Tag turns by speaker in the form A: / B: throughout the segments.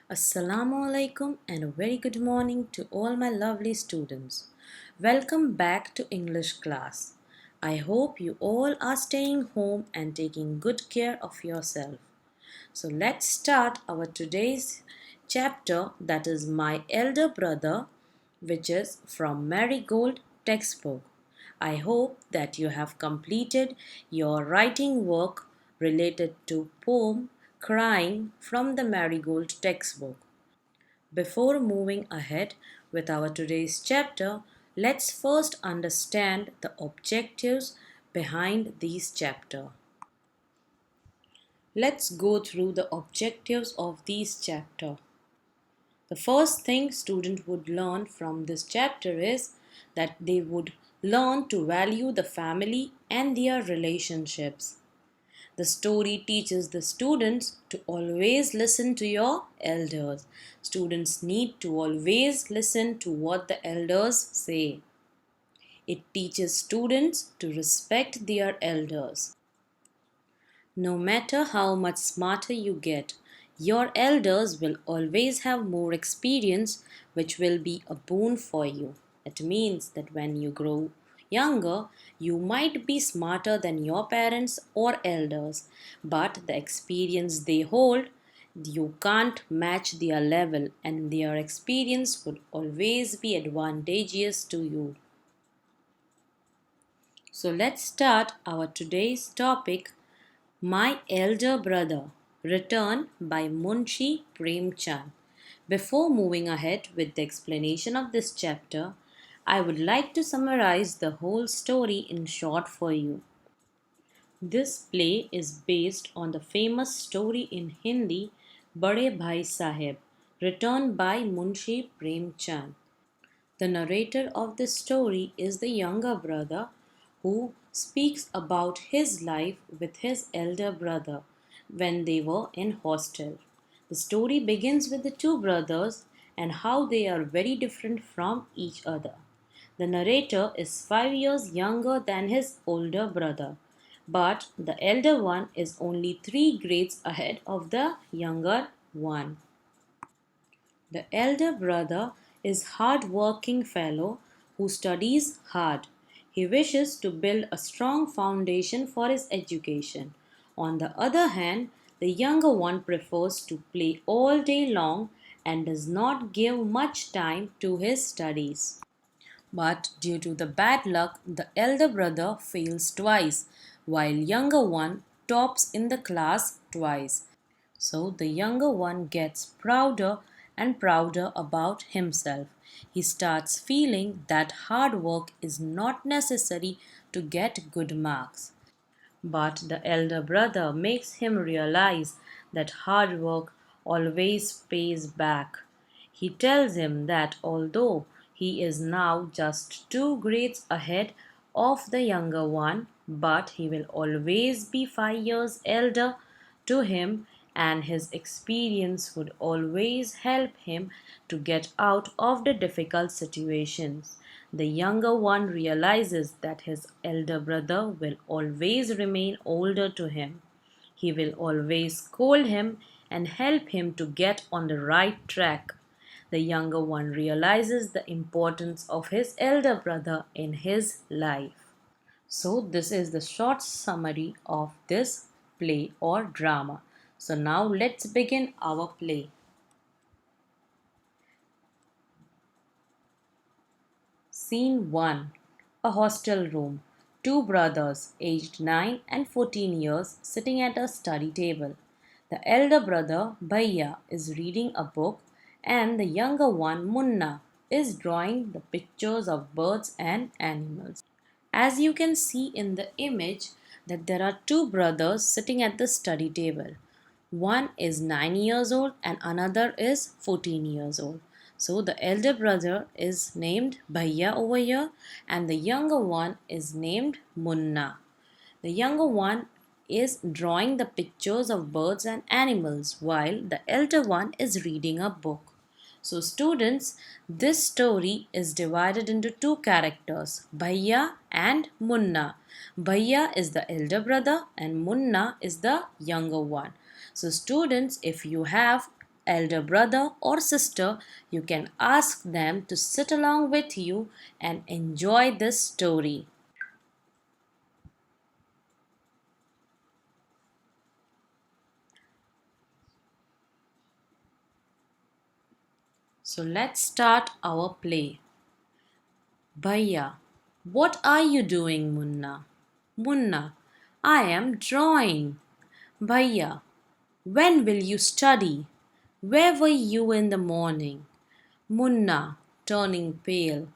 A: Assalamu alaikum and a very good morning to all my lovely students. Welcome back to English class. I hope you all are staying home and taking good care of yourself. So let's start our today's chapter, that is My Elder Brother, which is from Marigold textbook. I hope that you have completed your writing work related to poem Crying from the Marigold textbook. Before moving ahead with our today's chapter, let's first understand the objectives behind this chapter. Let's go through the objectives of this chapter. The first thing student would learn from this chapter is that they would learn to value the family and their relationships. The story teaches the students to always listen to your elders. Students need to always listen to what the elders say. It teaches students to respect their elders. No matter how much smarter you get, your elders will always have more experience, which will be a boon for you. It means that when you grow younger, you might be smarter than your parents or elders, but the experience they hold, you can't match their level, and their experience would always be advantageous to you. So let's start our today's topic, My Elder Brother, written by Munshi Premchand. Before moving ahead with the explanation of this chapter, I would like to summarize the whole story in short for you. This play is based on the famous story in Hindi Bade Bhai Saheb, written by Munshi Premchand. The narrator of this story is the younger brother who speaks about his life with his elder brother when they were in hostel. The story begins with the two brothers and how they are very different from each other. The narrator is 5 years younger than his older brother, but the elder one is only 3 grades ahead of the younger one. The elder brother is hard-working fellow who studies hard. He wishes to build a strong foundation for his education. On the other hand, the younger one prefers to play all day long and does not give much time to his studies. But due to the bad luck, the elder brother fails twice, while younger one tops in the class twice. So the younger one gets prouder and prouder about himself. He starts feeling that hard work is not necessary to get good marks. But the elder brother makes him realize that hard work always pays back. He tells him that although he is now just 2 grades ahead of the younger one, but he will always be 5 years elder to him, and his experience would always help him to get out of the difficult situations. The younger one realizes that his elder brother will always remain older to him. He will always scold him and help him to get on the right track. The younger one realizes the importance of his elder brother in his life. So, this is the short summary of this play or drama. So, now let's begin our play. Scene 1. A hostel room. Two brothers, aged 9 and 14 years, sitting at a study table. The elder brother, Bhaiya, is reading a book, and the younger one, Munna, is drawing the pictures of birds and animals. As you can see in the image, that there are two brothers sitting at the study table. One is 9 years old and another is 14 years old. So the elder brother is named Bhaiya over here and the younger one is named Munna. The younger one is drawing the pictures of birds and animals while the elder one is reading a book. So students, this story is divided into two characters, Bhaiya and Munna. Bhaiya is the elder brother and Munna is the younger one. So students, if you have elder brother or sister, you can ask them to sit along with you and enjoy this story. So let's start our play. Bhaiya, what are you doing, Munna? Munna, I am drawing. Bhaiya, when will you study? Where were you in the morning? Munna, turning pale.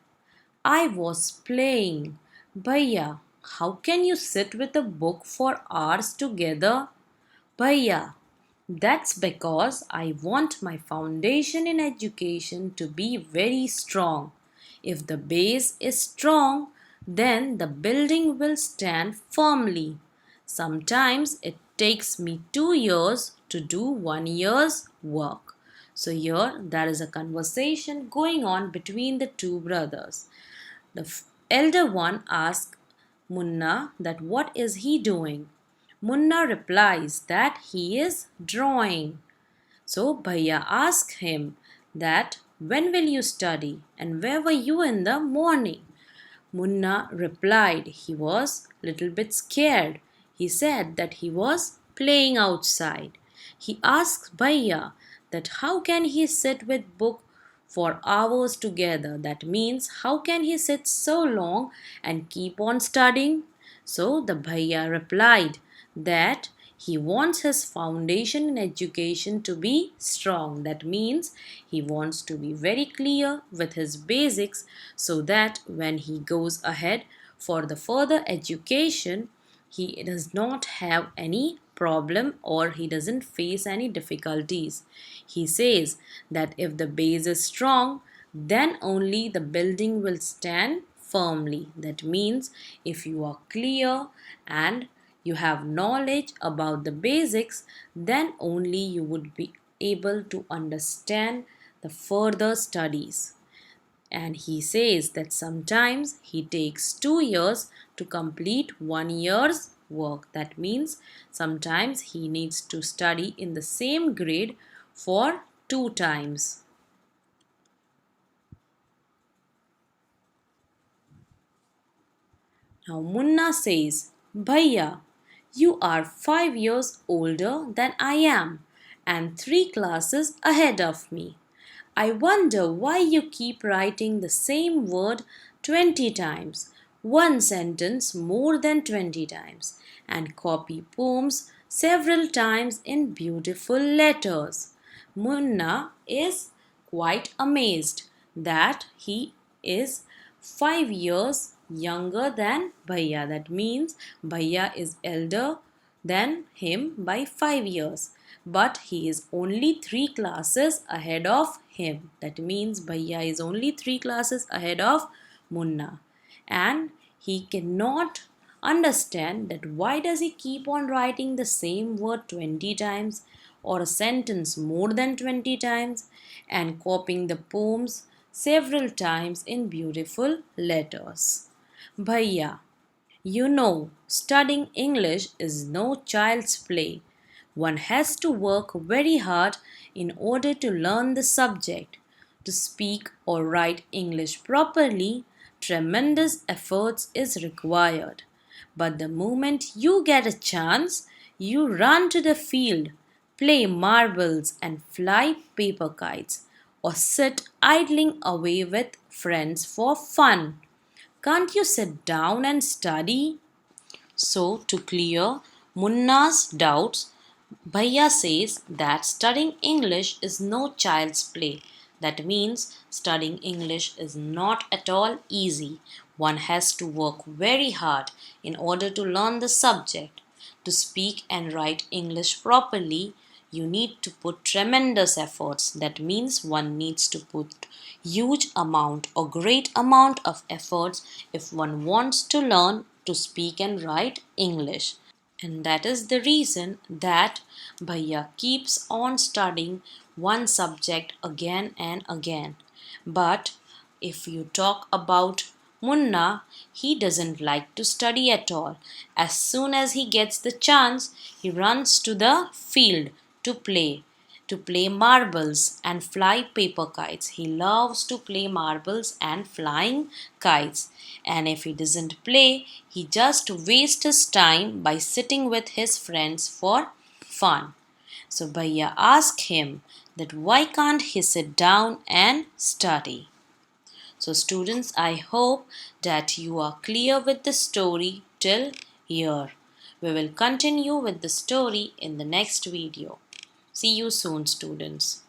A: I was playing. Bhaiya, how can you sit with a book for hours together? Bhaiya, that's because I want my foundation in education to be very strong. If the base is strong, then the building will stand firmly. Sometimes it takes me 2 years to do 1 year's work. So, here there is a conversation going on between the two brothers. The elder one asks Munna that what is he doing? Munna replies that he is drawing. So Bhaiya asks him that when will you study and where were you in the morning? Munna replied he was little bit scared. He said that he was playing outside. He asked Bhaiya that how can he sit with book for hours together? That means how can he sit so long and keep on studying? So the Bhaiya replied that he wants his foundation in education to be strong. That means he wants to be very clear with his basics so that when he goes ahead for the further education, he does not have any problem or he doesn't face any difficulties. He says that if the base is strong, then only the building will stand firmly. That means if you are clear and you have knowledge about the basics, then only you would be able to understand the further studies. And he says that sometimes he takes 2 years to complete 1 year's work. That means sometimes he needs to study in the same grade for 2 times. Now Munna says, Bhaiya, you are 5 years older than I am and 3 classes ahead of me. I wonder why you keep writing the same word 20 times, one sentence more than 20 times, and copy poems several times in beautiful letters. Munna is quite amazed that he is 5 years younger than Bhaiya. That means Bhaiya is elder than him by 5 years. But he is only 3 classes ahead of him. That means Bhaiya is only 3 classes ahead of Munna. And he cannot understand that why does he keep on writing the same word 20 times or a sentence more than 20 times and copying the poems several times in beautiful letters. Bhaiya, you know, studying English is no child's play. One has to work very hard in order to learn the subject. To speak or write English properly, tremendous efforts is required. But the moment you get a chance, you run to the field, play marbles and fly paper kites, or sit idling away with friends for fun. Can't you sit down and study? So, to clear Munna's doubts, Bhaiya says that studying English is no child's play. That means studying English is not at all easy. One has to work very hard in order to learn the subject. To speak and write English properly, you need to put tremendous efforts. That means one needs to put huge amount or great amount of efforts if one wants to learn to speak and write English. And that is the reason that Bhaiya keeps on studying one subject again and again. But if you talk about Munna, he doesn't like to study at all. As soon as he gets the chance, he runs to the field to play, to play marbles and fly paper kites. He loves to play marbles and flying kites. And if he doesn't play, he just wastes his time by sitting with his friends for fun. So Bhaiya asked him that why can't he sit down and study? So students, I hope that you are clear with the story till here. We will continue with the story in the next video. See you soon, students.